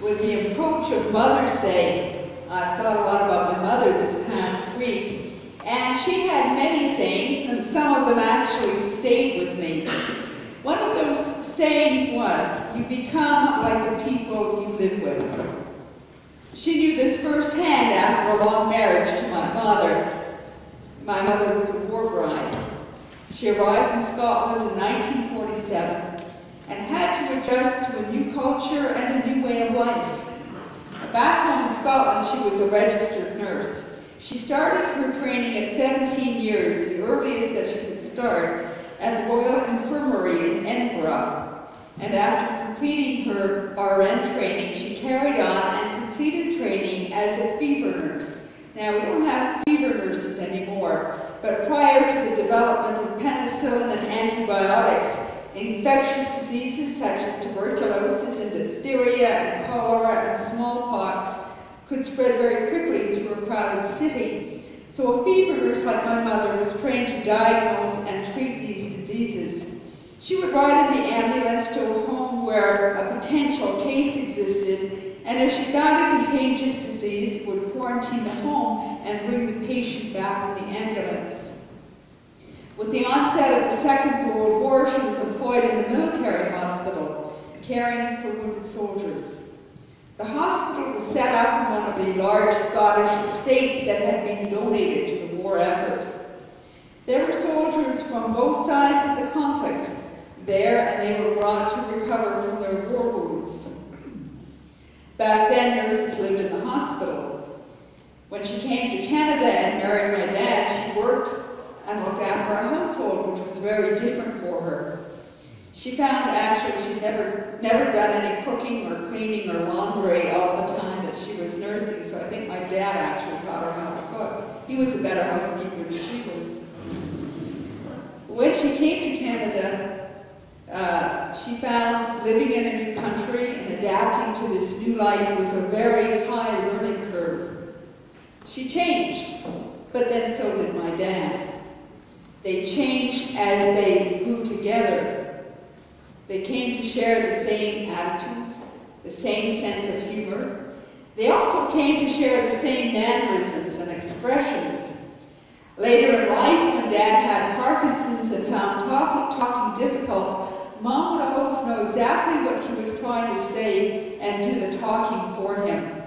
With the approach of Mother's Day, I've thought a lot about my mother this past week, and she had many sayings, and some of them actually stayed with me. One of those sayings was, you become like the people you live with. She knew this firsthand after a long marriage to my father. My mother was a war bride. She arrived from Scotland in 1947 and had to adjust to a new culture and a new way of life. Back home in Scotland, she was a registered nurse. She started her training at 17 years, the earliest that she could start, at the Royal Infirmary in Edinburgh. And after completing her RN training, she carried on and completed training as a fever nurse. Now, we don't have fever nurses anymore, but prior to the development of penicillin and antibiotics, infectious diseases such as tuberculosis and diphtheria and cholera and smallpox could spread very quickly through a crowded city. So a fever nurse like my mother was trained to diagnose and treat these diseases. She would ride in the ambulance to a home where a potential case existed, and if she found a contagious disease, would quarantine the home and bring the patient back in the ambulance. With the onset of the Second World War, she was employed in the military hospital, caring for wounded soldiers. The hospital was set up in one of the large Scottish estates that had been donated to the war effort. There were soldiers from both sides of the conflict there, and they were brought to recover from their war wounds. Back then, nurses lived in the hospital. When she came to Canada and married my dad, she worked and looked after a household, which was very different for her. She found actually she'd never done any cooking or cleaning or laundry all the time that she was nursing, so I think my dad actually taught her how to cook. He was a better housekeeper than she was. When she came to Canada, she found living in a new country and adapting to this new life was a very high learning curve. She changed, but then so did my dad. They changed as they grew together. They came to share the same attitudes, the same sense of humor. They also came to share the same mannerisms and expressions. Later in life, when Dad had Parkinson's and found talking difficult, Mom would always know exactly what he was trying to say and do the talking for him.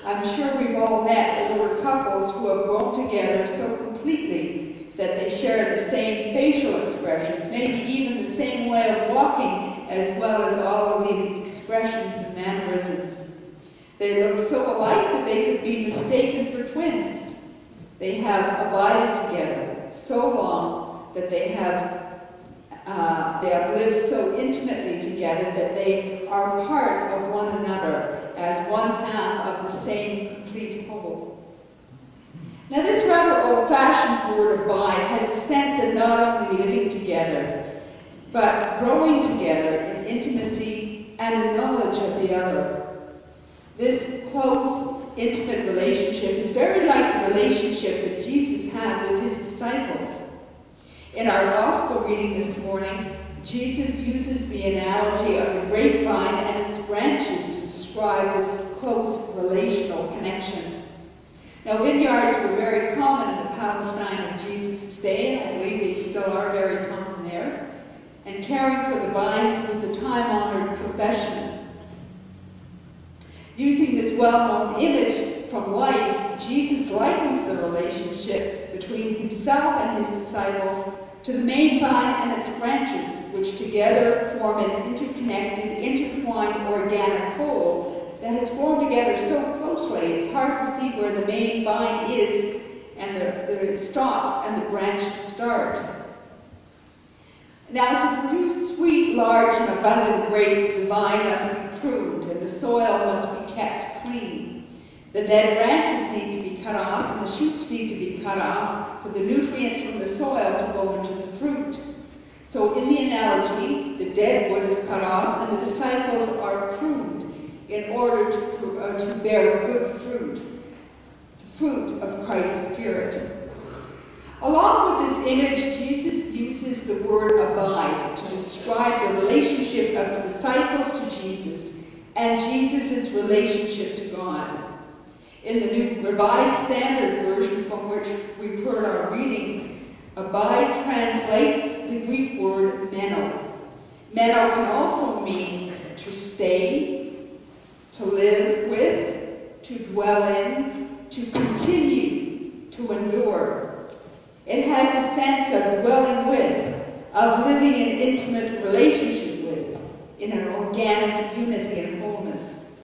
I'm sure we've all met older couples who have grown together so completely that they share the same facial expressions, maybe even the same way of walking, as well as all of the expressions and mannerisms. They look so alike that they could be mistaken for twins. They have abided together so long that they have lived so intimately together that they are part of one another as one half of the same complete whole. Now, this rather old-fashioned word abide has a sense of not only living together, but growing together in intimacy and in knowledge of the other. This close, intimate relationship is very like the relationship that Jesus had with his disciples. In our gospel reading this morning, Jesus uses the analogy of the grapevine and its branches to describe this close relational connection. Now, vineyards were very common in the Palestine of Jesus' day, and I believe they still are very common there. And caring for the vines was a time-honored profession. Using this well-known image from life, Jesus likens the relationship between himself and his disciples to the main vine and its branches, which together form an interconnected, intertwined, organic whole that has grown together so closely it's hard to see where the main vine is and it stops and the branches start. Now, to produce sweet, large, and abundant grapes, the vine must be pruned and the soil must be kept clean. The dead branches need to be cut off and the shoots need to be cut off for the nutrients from the soil to go into the fruit. So in the analogy, the dead wood is cut off and the disciples are pruned in order to bear good fruit, the fruit of Christ's Spirit. Along with this image, Jesus uses the word abide to describe the relationship of the disciples to Jesus and Jesus' relationship to God. In the New Revised Standard Version, from which we've heard our reading, abide translates the Greek word meno. Meno can also mean to stay, to live with, to dwell in, to continue, to endure. It has a sense of dwelling with, of living in intimate relationship with, in an organic unity and